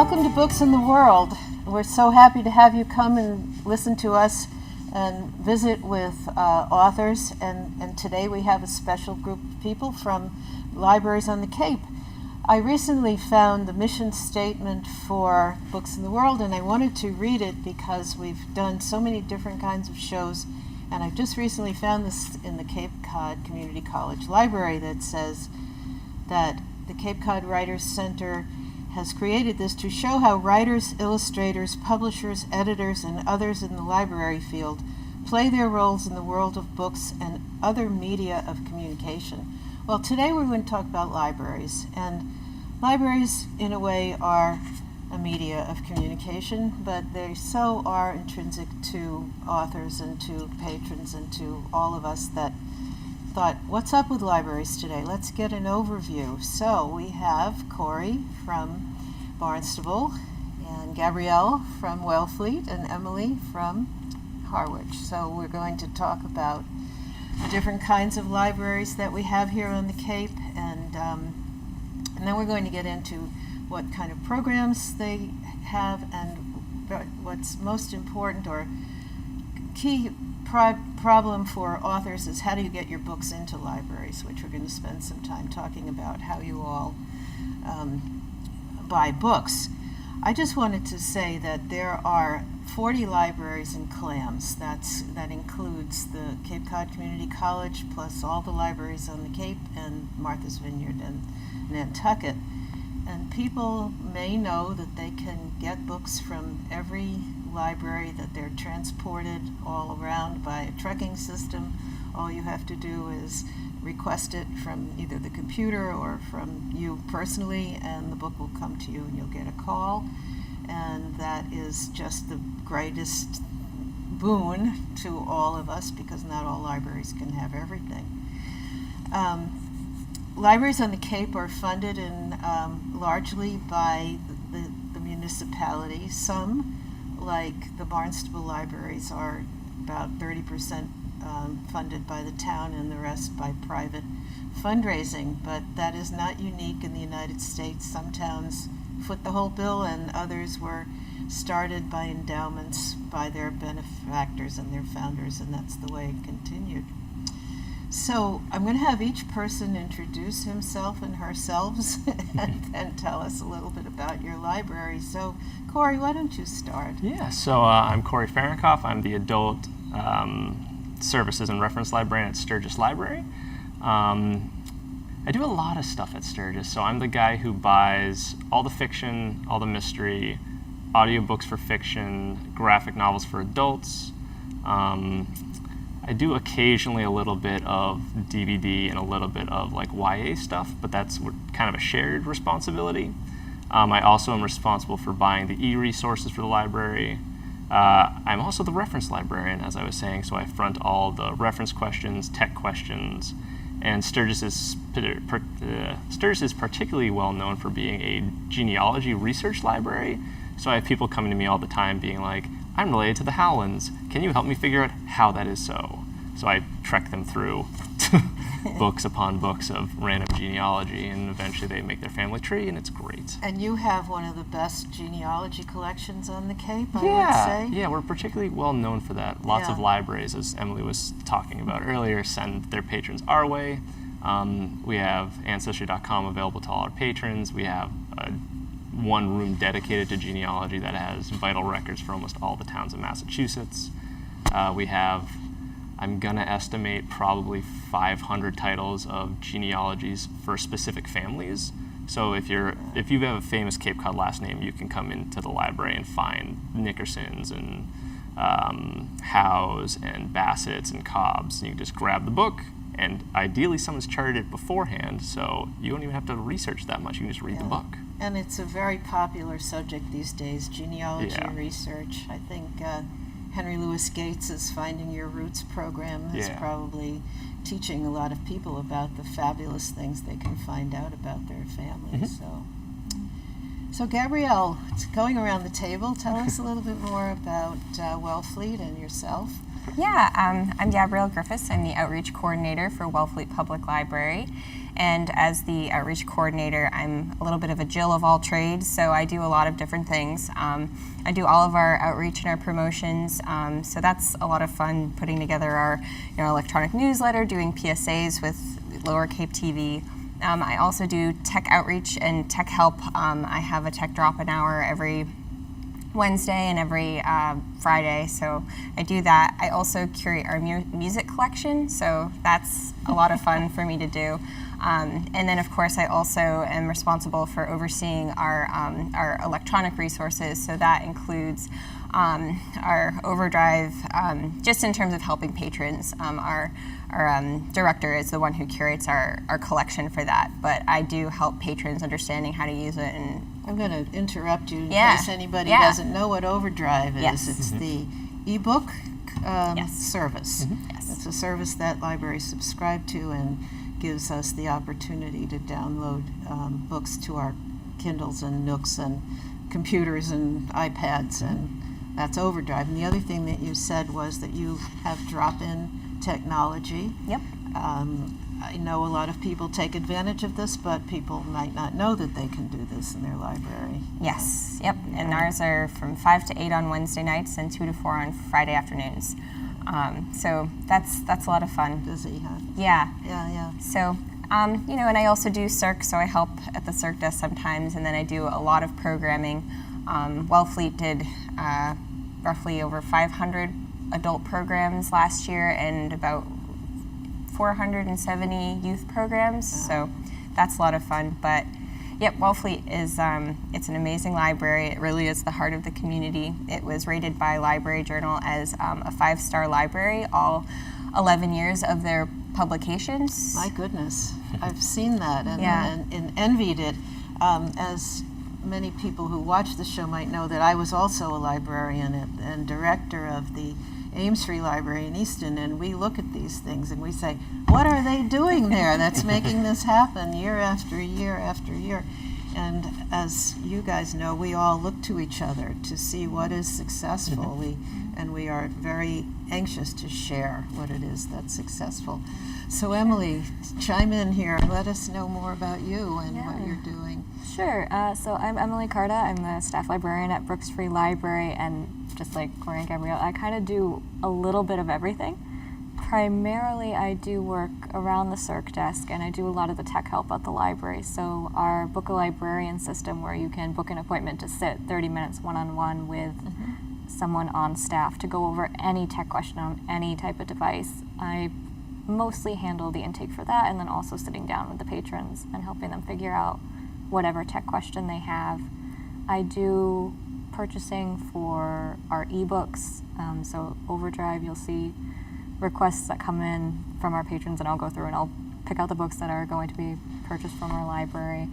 Welcome to Books in the World. We're so happy to have you come and listen to us and visit with authors. And today we have a special group of people from libraries on the Cape. I recently found the mission statement for Books in the World, and I wanted to read it because we've done so many different kinds of shows. And I've just recently found this in the Cape Cod Community College Library that says that the Cape Cod Writers Center has created this to show how writers, illustrators, publishers, editors, and others in the library field play their roles in the world of books and other media of communication. Well, today we're going to talk about libraries, and libraries, in a way, are a media of communication, but they so are intrinsic to authors and to patrons and to all of us that thought, what's up with libraries today? Let's get an overview. So we have Corey from Barnstable, and Gabrielle from Wellfleet, and Emily from Harwich. So we're going to talk about the different kinds of libraries that we have here on the Cape, and then we're going to get into what kind of programs they have, and what's most important or key problem for authors is how do you get your books into libraries, which we're going to spend some time talking about, how you all buy books. I just wanted to say that there are 40 libraries in Clams. That includes the Cape Cod Community College plus all the libraries on the Cape and Martha's Vineyard and Nantucket. And people may know that they can get books from every library, that they're transported all around by a trucking system. All you have to do is request it from either the computer or from you personally, and the book will come to you and you'll get a call. And that is just the greatest boon to all of us, because not all libraries can have everything. Libraries on the Cape are funded largely by the municipality. Some, like the Barnstable libraries, are about 30% funded by the town and the rest by private fundraising, but that is not unique in the United States. Some towns foot the whole bill, and others were started by endowments by their benefactors and their founders, and that's the way it continued. So I'm going to have each person introduce himself and herself and then tell us a little bit about your library. So Corey, why don't you start? Yeah, so I'm Corey Fahrenkopf. I'm the Adult Services and Reference Librarian at Sturgis Library. I do a lot of stuff at Sturgis, so I'm the guy who buys all the fiction, all the mystery, audiobooks for fiction, graphic novels for adults. I do occasionally a little bit of DVD and a little bit of like YA stuff, but that's kind of a shared responsibility. I also am responsible for buying the e-resources for the library. I'm also the reference librarian, as I was saying, so I front all the reference questions, tech questions, and Sturgis is particularly well known for being a genealogy research library. So I have people coming to me all the time being like, I'm related to the Howlands. Can you help me figure out how that is so? So I trek them through books upon books of random genealogy, and eventually they make their family tree, and it's great. And you have one of the best genealogy collections on the Cape, I would say. Yeah, we're particularly well known for that. Lots of libraries, as Emily was talking about earlier, send their patrons our way. We have Ancestry.com available to all our patrons. We have one room dedicated to genealogy that has vital records for almost all the towns in Massachusetts. We have, I'm gonna estimate, probably 500 titles of genealogies for specific families. So if you have a famous Cape Cod last name, you can come into the library and find Nickersons and Howes and Bassett's and Cobbs. And you can just grab the book, and ideally someone's charted it beforehand, so you don't even have to research that much. You can just read the book. And it's a very popular subject these days, genealogy research. I think Henry Louis Gates' Finding Your Roots program is probably teaching a lot of people about the fabulous things they can find out about their family. So So Gabrielle, going around the table, tell us a little bit more about Wellfleet and yourself. Yeah, I'm Gabrielle Griffiths. I'm the outreach coordinator for Wellfleet Public Library. And as the outreach coordinator, I'm a little bit of a Jill of all trades, so I do a lot of different things. I do all of our outreach and our promotions, so that's a lot of fun, putting together our electronic newsletter, doing PSAs with Lower Cape TV. I also do tech outreach and tech help. I have a tech drop-in hour every Wednesday and every Friday, so I do that. I also curate our music collection, so that's a lot of fun for me to do. And then, of course, I also am responsible for overseeing our electronic resources, so that includes our Overdrive, just in terms of helping patrons. Our director is the one who curates our collection for that, but I do help patrons understanding how to use it. And I'm going to interrupt you in Yeah. case anybody Yeah. doesn't know what Overdrive is. Yes. It's the ebook Yes. service. Yes. It's a service that libraries subscribe to and gives us the opportunity to download books to our Kindles and Nooks and computers and iPads, and that's Overdrive. And the other thing that you said was that you have drop-in technology. Yep. I know a lot of people take advantage of this, but people might not know that they can do this in their library. Yes. Yep. And ours are from 5 to 8 on Wednesday nights and 2 to 4 on Friday afternoons. So that's a lot of fun. Does he have? Yeah. Yeah. So, and I also do Cirque, so I help at the Cirque desk sometimes, and then I do a lot of programming. Wellfleet did roughly over 500 adult programs last year and about 470 youth programs, so that's a lot of fun. But yep, Wellfleet is it's an amazing library. It really is the heart of the community. It was rated by Library Journal as a 5-star library all 11 years of their publications. My goodness, I've seen that and, Yeah. and envied it. As many people who watch the show might know, that I was also a librarian and director of the Ames Free Library in Easton, and we look at these things and we say, what are they doing there that's making this happen year after year after year? And as you guys know, we all look to each other to see what is successful. We are very anxious to share what it is that's successful. So Emily, chime in here and let us know more about you and what Yeah. you're doing. Sure. So I'm Emily Carta. I'm the staff librarian at Brooks Free Library, and just like Corey and Gabrielle, I kind of do a little bit of everything. Primarily, I do work around the Cirque desk, and I do a lot of the tech help at the library. So our Book a Librarian system, where you can book an appointment to sit 30 minutes one-on-one with someone on staff to go over any tech question on any type of device. I mostly handle the intake for that, and then also sitting down with the patrons and helping them figure out whatever tech question they have. I do purchasing for our ebooks, so Overdrive, you'll see requests that come in from our patrons, and I'll go through and I'll pick out the books that are going to be purchased from our library.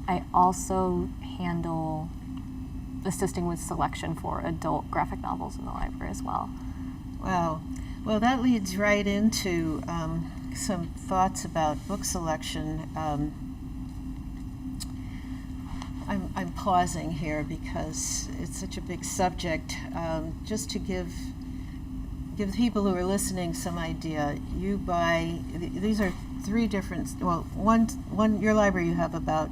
I also handle assisting with selection for adult graphic novels in the library as well. Wow. Well, that leads right into some thoughts about book selection. I'm pausing here because it's such a big subject. Just to give people who are listening some idea, you buy, these are three different, well, one your library, you have about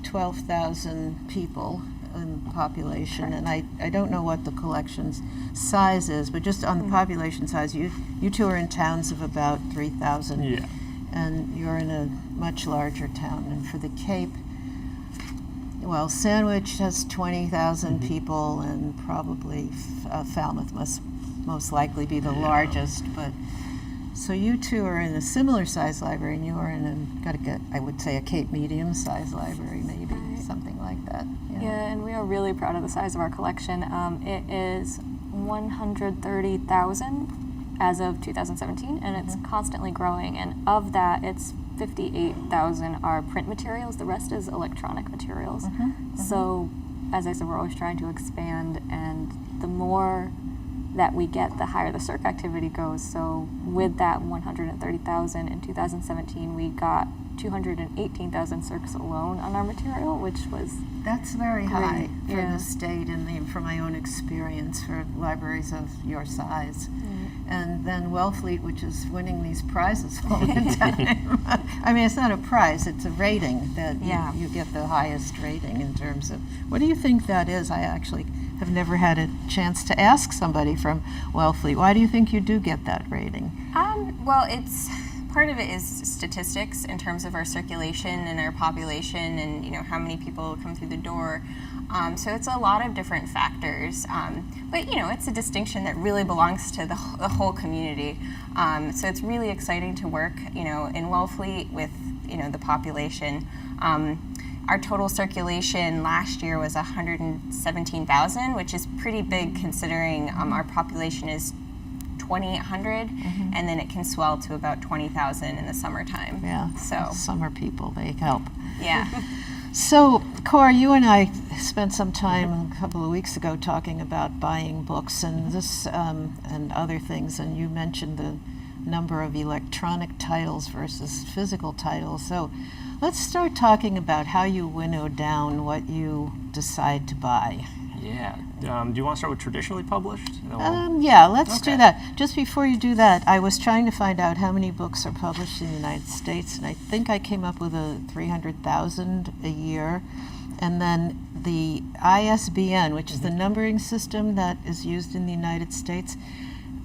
12,000 people in population, and I don't know what the collection's size is, but just on the population size, you two are in towns of about 3,000. Yeah. And you're in a much larger town. And for the Cape, well, Sandwich has 20,000 people, and probably Falmouth must most likely be the largest. But so you two are in a similar size library, and you are in I would say a Cape medium size library, maybe something like that. Yeah, and we are really proud of the size of our collection. It is 130,000 as of 2017, and it's constantly growing. And of that, it's 58,000 are print materials. The rest is electronic materials. So, as I said, we're always trying to expand, and the more that we get, the higher the circ activity goes. So with that 130,000 in 2017, we got 218,000 circs alone on our material, which was That's very high for Yeah. the state and from my own experience for libraries of your size. And then Wellfleet, which is winning these prizes all the time. I mean, it's not a prize, it's a rating that Yeah. you get the highest rating in terms of, what do you think that is? I actually have never had a chance to ask somebody from Wellfleet. Why do you think you do get that rating? Well, it's part of it is statistics in terms of our circulation and our population, and how many people come through the door. So it's a lot of different factors, but it's a distinction that really belongs to the whole community. So it's really exciting to work, in Wellfleet with the population. Our total circulation last year was 117,000, which is pretty big considering our population is 2,800, and then it can swell to about 20,000 in the summertime. Yeah, So summer people, they help. yeah. So, Cora, you and I spent some time a couple of weeks ago talking about buying books and this and other things, and you mentioned the number of electronic titles versus physical titles. So, let's start talking about how you winnow down what you decide to buy. Yeah. Do you want to start with traditionally published? Yeah, let's do Okay. that. Just before you do that, I was trying to find out how many books are published in the United States, and I think I came up with a 300,000 a year. And then the ISBN, which is the numbering system that is used in the United States,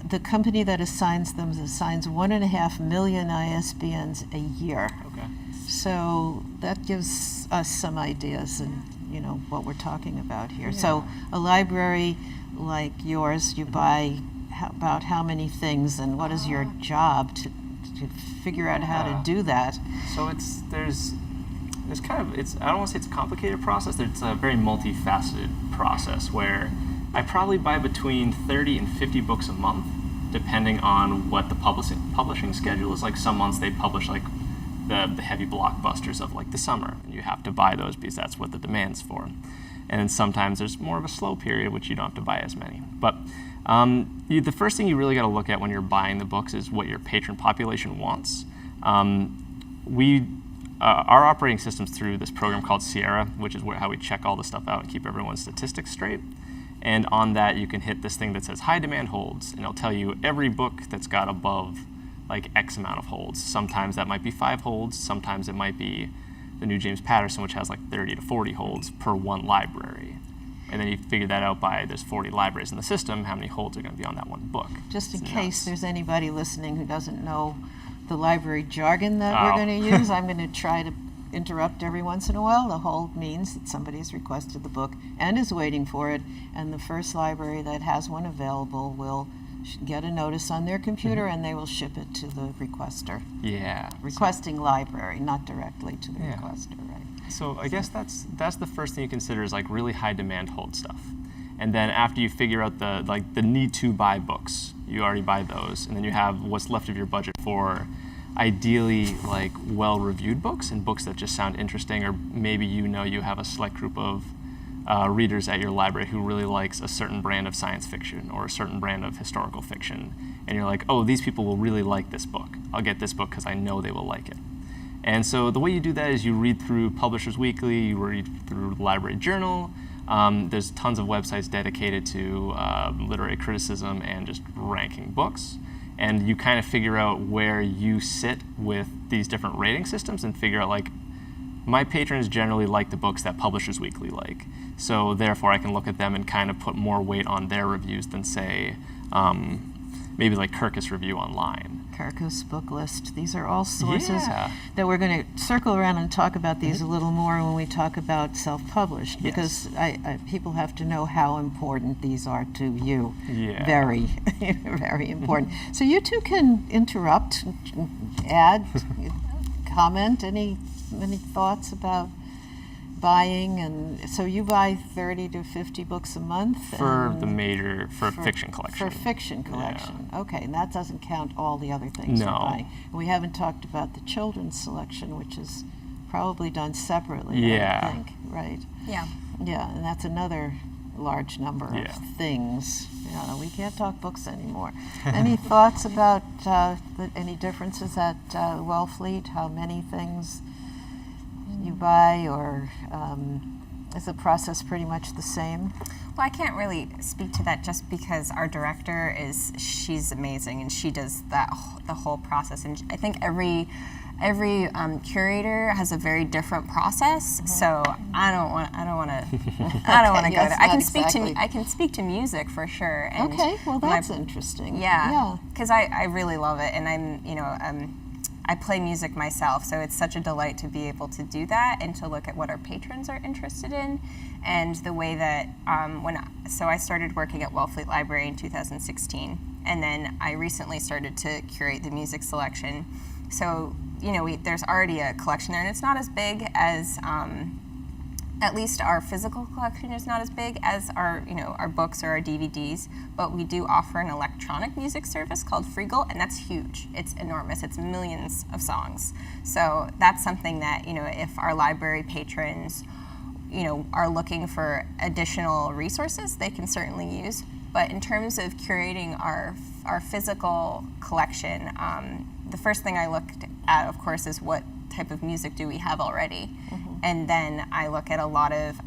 the company that assigns them assigns 1.5 million ISBNs a year. Okay. So that gives us some ideas and what we're talking about here. So a library like yours, you buy about how many things, and what is your job to figure out how to do that? So there's kind of, I don't want to say it's a complicated process. It's a very multifaceted process where I probably buy between 30 and 50 books a month, depending on what the publishing schedule is. Like some months they publish like the heavy blockbusters of like the summer, and you have to buy those because that's what the demand's for. And then sometimes there's more of a slow period, which you don't have to buy as many. But the first thing you really got to look at when you're buying the books is what your patron population wants. Our operating system's through this program called Sierra, which is how we check all the stuff out and keep everyone's statistics straight. And on that, you can hit this thing that says high demand holds, and it'll tell you every book that's got above like X amount of holds. Sometimes that might be 5 holds, sometimes it might be the new James Patterson, which has like 30 to 40 holds per one library. And then you figure that out by there's 40 libraries in the system, how many holds are going to be on that one book. Just in It's case nuts. there's anybody listening who doesn't know the library jargon that we're Oh. going to use, I'm going to try to interrupt every once in a while. The hold means that somebody has requested the book and is waiting for it, and the first library that has one available will get a notice on their computer and they will ship it to the requester. Yeah. Requesting library, not directly to the Yeah. requester, right? So I guess that's the first thing you consider is like really high demand hold stuff. And then after you figure out the need to buy books, you already buy those, and then you have what's left of your budget for ideally like well-reviewed books and books that just sound interesting, or maybe you have a select group of readers at your library who really likes a certain brand of science fiction or a certain brand of historical fiction, and you're like, oh, these people will really like this book. I'll get this book because I know they will like it. And so the way you do that is you read through Publishers Weekly, you read through the Library Journal. There's tons of websites dedicated to literary criticism and just ranking books. And you kind of figure out where you sit with these different rating systems and figure out, like, my patrons generally like the books that Publishers Weekly like. So therefore I can look at them and kind of put more weight on their reviews than, say, maybe like Kirkus Review Online. Kirkus Book List. These are all sources Yeah. that we're going to circle around and talk about these a little more when we talk about self-published, Yes. because people have to know how important these are to you. Yeah. Very, very important. So you two can interrupt, add, comment. Any thoughts about buying? And so you buy 30 to 50 books a month For and the major, for fiction collection. for fiction collection. Okay, and that doesn't count all the other things you're No. buying. We haven't talked about the children's selection, which is probably done separately, I Yeah. would think, right? Yeah. Yeah, and that's another large number Yeah. of things. We can't talk books anymore. Any thoughts about any differences at Wellfleet? How many things you buy, or is the process pretty much the same? Well, I can't really speak to that just because our director she's amazing and she does the whole process. And I think every curator has a very different process. So I don't want to go yes, there. I not can speak exactly. to I can speak to music for sure. And Okay, well my- that's interesting. Yeah, because I really love it, and I play music myself, so it's such a delight to be able to do that and to look at what our patrons are interested in, and the way that so I started working at Wellfleet Library in 2016, and then I recently started to curate the music selection. So there's already a collection there, and it's not as big as. At least our physical collection is not as big as our books or our DVDs, but we do offer an electronic music service called Freegal, and that's huge. It's enormous. It's millions of songs. So that's something that, if our library patrons, are looking for additional resources, they can certainly use. But in terms of curating our physical collection, the first thing I looked at, of course, is what type of music do we have already. And then I look at a lot of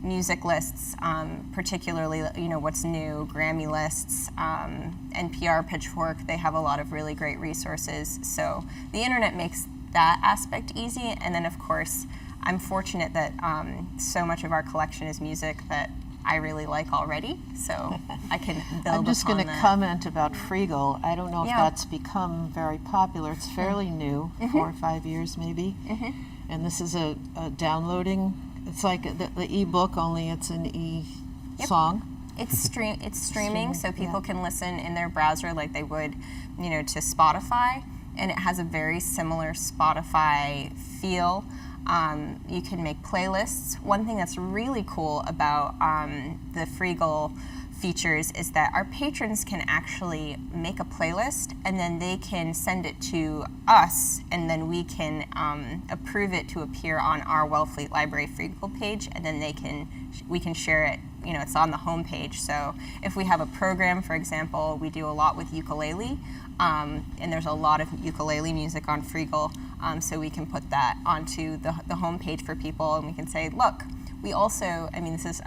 music lists, particularly what's new, Grammy lists, NPR, Pitchfork. They have a lot of really great resources. So the internet makes that aspect easy. And then of course, I'm fortunate that so much of our collection is music that I really like already. So I can build. I'm just going to upon that. comment about Freegal. I don't know if Yeah. that's become very popular. It's fairly new, 4 or 5 years maybe. And this is a downloading. It's like the e-book, only it's an e-song. It's streaming, so people yeah. can listen in their browser like they would, to Spotify, and it has a very similar Spotify feel. You can make playlists. One thing that's really cool about the Freegal features is that our patrons can actually make a playlist, and then they can send it to us, and then we can approve it to appear on our Wellfleet Library Freegal page, and then we can share it. It's on the home page. So if we have a program, for example, we do a lot with ukulele, and there's a lot of ukulele music on Freegal, so we can put that onto the home page for people, and we can say, look, we also, I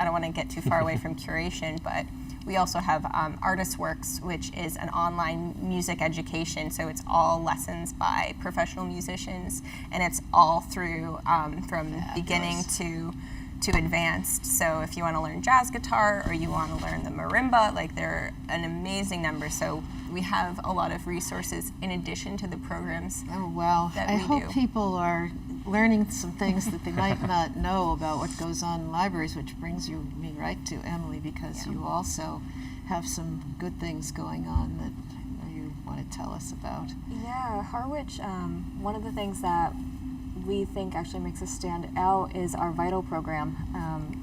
don't want to get too far away from curation, but we also have Artist Works, which is an online music education. So it's all lessons by professional musicians, and it's all through from beginning to advanced. So if you want to learn jazz guitar or you want to learn the marimba, they're an amazing number. So we have a lot of resources in addition to the programs. Oh, wow. That I we hope do. people are learning some things that they might not know about what goes on in libraries, which brings me right to Emily, because you also have some good things going on that you want to tell us about. Yeah, Harwich, one of the things that we think actually makes us stand out is our VITAL program,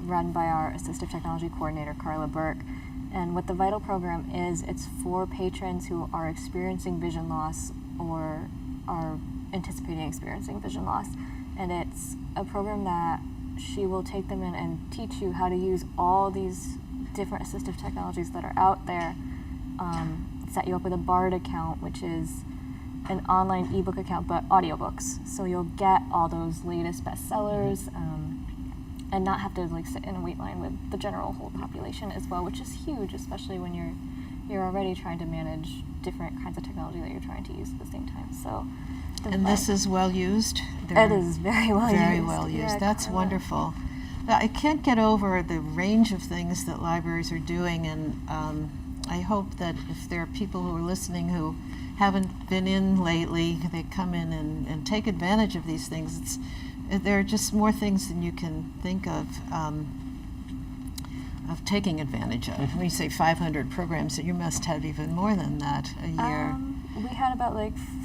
run by our Assistive Technology Coordinator, Carla Burke. And what the VITAL program is, it's for patrons who are experiencing vision loss or are anticipating experiencing vision loss. And it's a program that she will take them in and teach you how to use all these different assistive technologies that are out there. Set you up with a BARD account, which is an online ebook account, but audiobooks. So you'll get all those latest bestsellers, and not have to sit in a wait line with the general whole population as well, which is huge, especially when you're already trying to manage different kinds of technology that you're trying to use at the same time. So, And this is well used? It is very well used. Very well used. Yeah, That's Carla. wonderful. Now, I can't get over the range of things that libraries are doing, and I hope that if there are people who are listening who haven't been in lately, they come in and take advantage of these things. There are just more things than you can think of taking advantage of. When you say 500 programs, you must have even more than that a year. We had about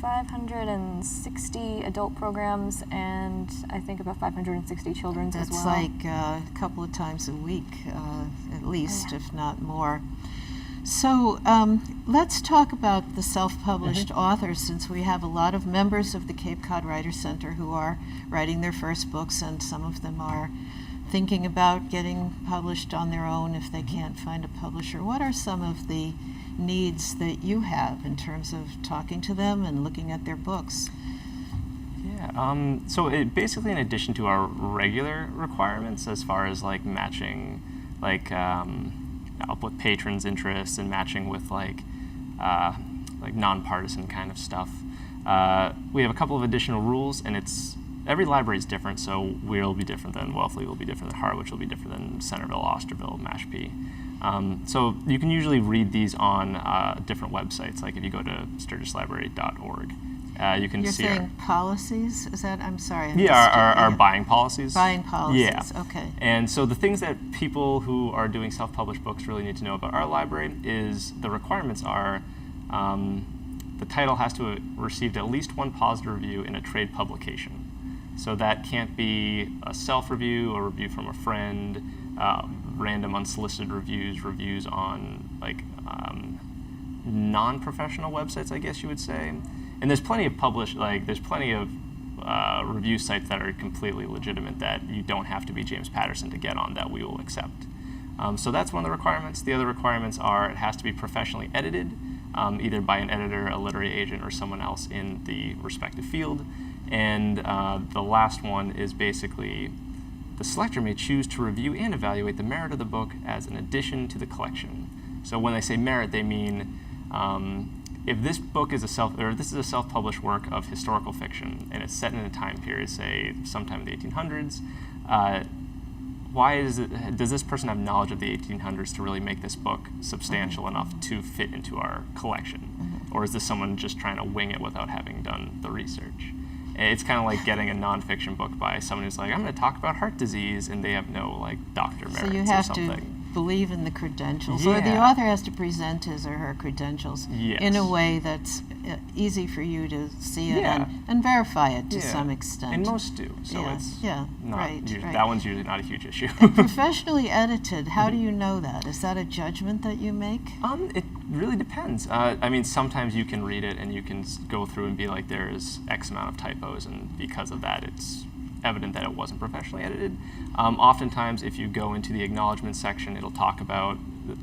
560 adult programs, and I think about 560 children's as That's well. a couple of times a week, at least, if not more. So let's talk about the self-published authors, since we have a lot of members of the Cape Cod Writers Center who are writing their first books, and some of them are thinking about getting published on their own if they can't find a publisher, what are some of the needs that you have in terms of talking to them and looking at their books? Yeah, so it basically, in addition to our regular requirements as far as like matching up with patrons' interests and matching with like nonpartisan kind of stuff, we have a couple of additional rules, and every library is different, so we'll be different than Wellfleet, will be different than Harwich, will be different than Centerville, Osterville, Mashpee. So you can usually read these on different websites, like if you go to sturgislibrary.org. You can You're see saying policies? Is that, I'm sorry. our buying policies. Buying policies, Yeah. okay. And so the things that people who are doing self-published books really need to know about our library is the requirements are the title has to have received at least one positive review in a trade publication. So that can't be a self-review, a review from a friend, random unsolicited reviews on like non-professional websites, I guess you would say. And there's plenty of review sites that are completely legitimate that you don't have to be James Patterson to get on, that we will accept. So that's one of the requirements. The other requirements are it has to be professionally edited, either by an editor, a literary agent, or someone else in the respective field. And the last one is basically the selector may choose to review and evaluate the merit of the book as an addition to the collection. So when they say merit, they mean if this book is this is a self-published work of historical fiction and it's set in a time period, say sometime in the 1800s, does this person have knowledge of the 1800s to really make this book substantial enough to fit into our collection? Or is this someone just trying to wing it without having done the research? It's kind of like getting a nonfiction book by someone who's like, I'm going to talk about heart disease, and they have no like doctor merits So you or have something. to believe in the credentials, or the Yeah. author has to present his or her credentials in a Yes. way that's easy for you to see it Yeah. and verify it to Yeah. some extent. And most do, so Yeah, it's yeah, not right, usually, right. that one's usually not a huge issue. Professionally edited, how do you know that? Is that a judgment that you make? It really depends. I mean, sometimes you can read it and you can go through and be like, there's X amount of typos, and because of that, it's evident that it wasn't professionally edited. Oftentimes, if you go into the acknowledgement section, it'll talk about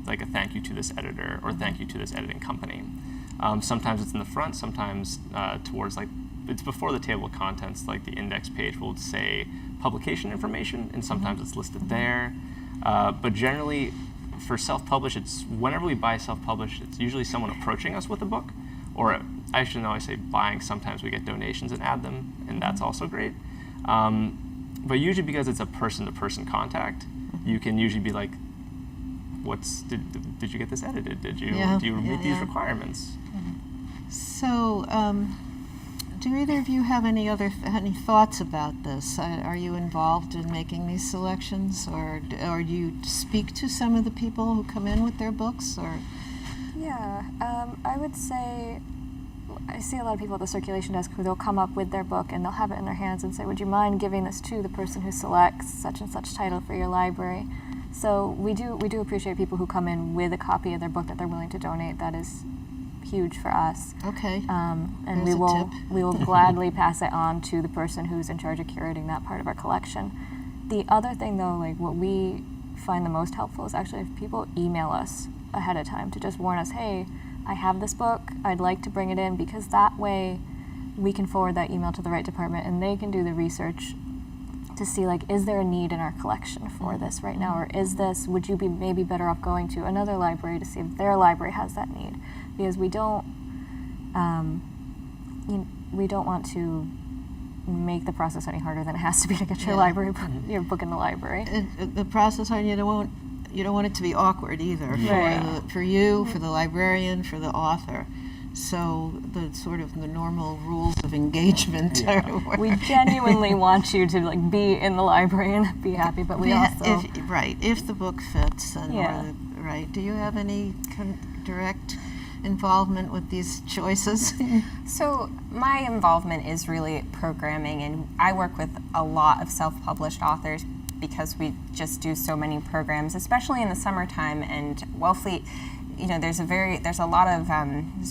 like a thank you to this editor or thank you to this editing company. Sometimes it's in the front, sometimes towards like, it's before the table of contents, like the index page will say publication information, and sometimes it's listed there. But generally, for self-published, it's whenever we buy self-published, it's usually someone approaching us with a book, or I should know I say buying, sometimes we get donations and add them, and that's also great. But usually because it's a person-to-person contact, you can usually be like, did you get this edited? Do you meet these requirements? So, do either of you have any thoughts about this? Are you involved in making these selections, or do you speak to some of the people who come in with their books, or? Yeah, I would say I see a lot of people at the circulation desk who they'll come up with their book and they'll have it in their hands and say, would you mind giving this to the person who selects such and such title for your library? So we do appreciate people who come in with a copy of their book that they're willing to donate. That is huge for us. Okay. And There's a tip. we will gladly pass it on to the person who's in charge of curating that part of our collection. The other thing though, like what we find the most helpful is actually if people email us ahead of time to just warn us, hey, I have this book, I'd like to bring it in, because that way we can forward that email to the right department and they can do the research to see, like, is there a need in our collection for this right now, or would you be maybe better off going to another library to see if their library has that need? Because we don't want to make the process any harder than it has to be to get your your book in the library. The process, you don't want it to be awkward either for you, for the librarian, for the author. So the sort of the normal rules of engagement are we genuinely want you to like be in the library and be happy, but we also if the book fits and Do you have any direct involvement with these choices? So my involvement is really programming, and I work with a lot of self-published authors because we just do so many programs, especially in the summertime. And Wellfleet, there's a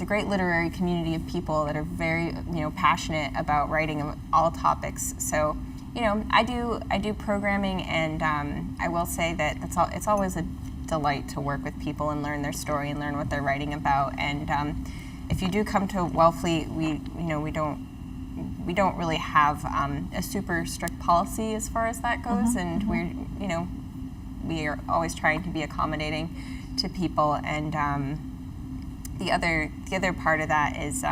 great literary community of people that are very, passionate about writing of all topics. So, I do programming, and I will say that it's always a delight to work with people and learn their story and learn what they're writing about. And if you do come to Wellfleet, we don't really have a super strict policy as far as that goes, and we are always trying to be accommodating to people. And the other part of that is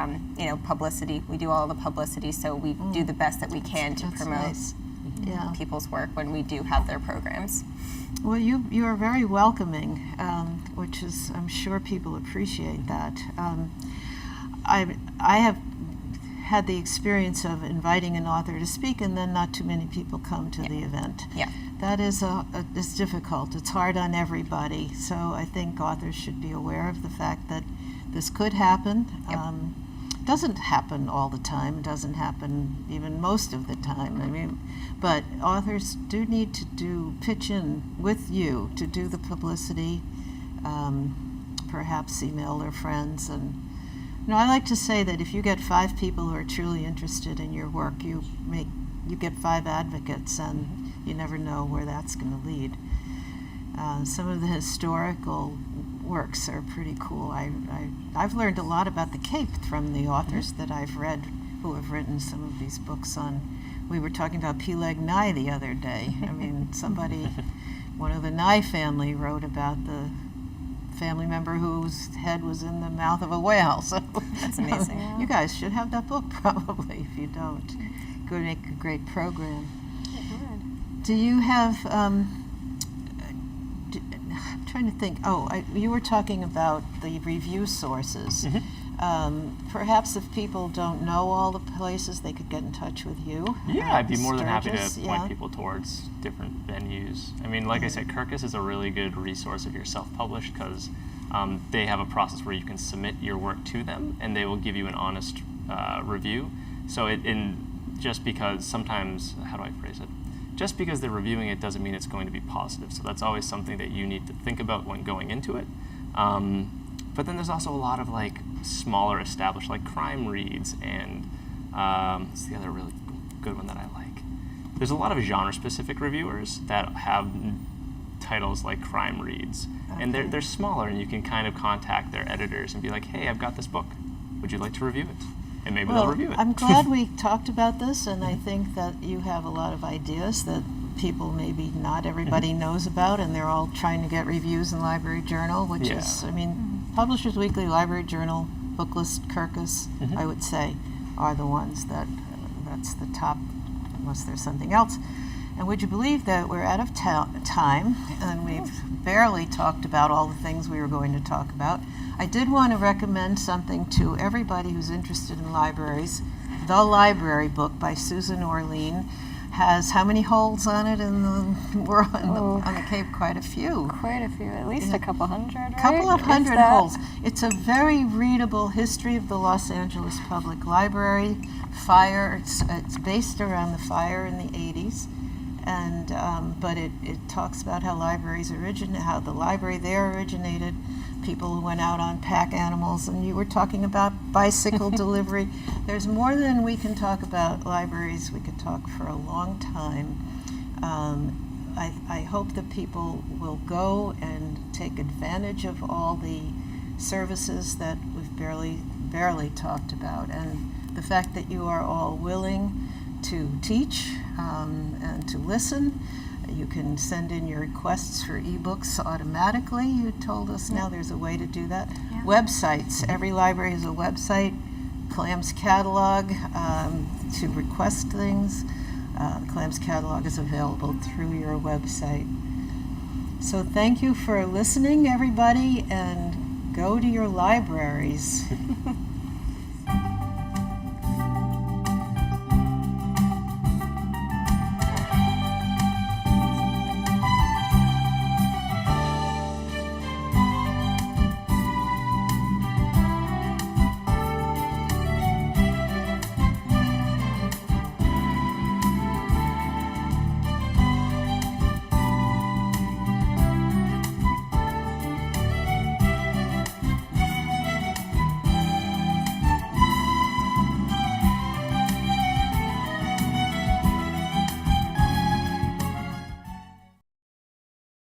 publicity. We do all the publicity, so we do the best that we can to That's promote nice. Yeah. people's work when we do have their programs. Well, you are very welcoming, which is, I'm sure people appreciate that. I have had the experience of inviting an author to speak, and then not too many people come to the event. Yeah. That is it's difficult. It's hard on everybody. So I think authors should be aware of the fact that this could happen. Yep. Doesn't happen all the time. Doesn't happen even most of the time. I mean, but authors do need to pitch in with you to do the publicity. Perhaps email their friends. And I like to say that if you get 5 people who are truly interested in your work, you get 5 advocates, and you never know where that's going to lead. Some of the historical works are pretty cool. I've learned a lot about the Cape from the authors that I've read who have written some of these books on. We were talking about Peleg Nye the other day. I mean, one of the Nye family wrote about the family member whose head was in the mouth of a whale. So That's amazing. you guys should have that book probably if you don't. Go make a great program. Do you have, I'm trying to think, you were talking about the review sources. Perhaps if people don't know all the places, they could get in touch with you. Yeah, I'd be more than happy to Sturgis, point yeah. people towards different venues. I mean, like I said, Kirkus is a really good resource if you're self-published, because they have a process where you can submit your work to them, and they will give you an honest review. So just because sometimes, how do I phrase it? Just because they're reviewing it doesn't mean it's going to be positive. So that's always something that you need to think about when going into it. But then there's also a lot of like smaller established, like Crime Reads, and it's the other really good one that I like. There's a lot of genre-specific reviewers that have titles like Crime Reads, and they're smaller, and you can kind of contact their editors and be like, hey, I've got this book. Would you like to review it? And maybe they'll review it. I'm glad we talked about this, and I think that you have a lot of ideas that people maybe not everybody knows about, and they're all trying to get reviews in Library Journal, which is, I mean, Publishers Weekly, Library Journal, Booklist, Kirkus, I would say, are the ones that's the top, unless there's something else. And would you believe that we're out of time, and we've barely talked about all the things we were going to talk about. I did want to recommend something to everybody who's interested in libraries. The Library book by Susan Orlean has how many holes on it? We're on the Cape, quite a few. Quite a few, at least a couple hundred, right? Couple of If hundred that. holes. It's a very readable history of the Los Angeles Public Library. Fire, it's based around the fire in the 80s. And but it talks about how libraries how the library there originated, people who went out on pack animals, and you were talking about bicycle delivery. There's more than we can talk about libraries. We could talk for a long time. I hope that people will go and take advantage of all the services that we've barely talked about, and the fact that you are all willing to teach and to listen. You can send in your requests for ebooks automatically. You told us now there's a way to do that. Yeah. Websites. Every library has a website. Clams Catalog to request things. Clams Catalog is available through your website. So thank you for listening, everybody, and go to your libraries.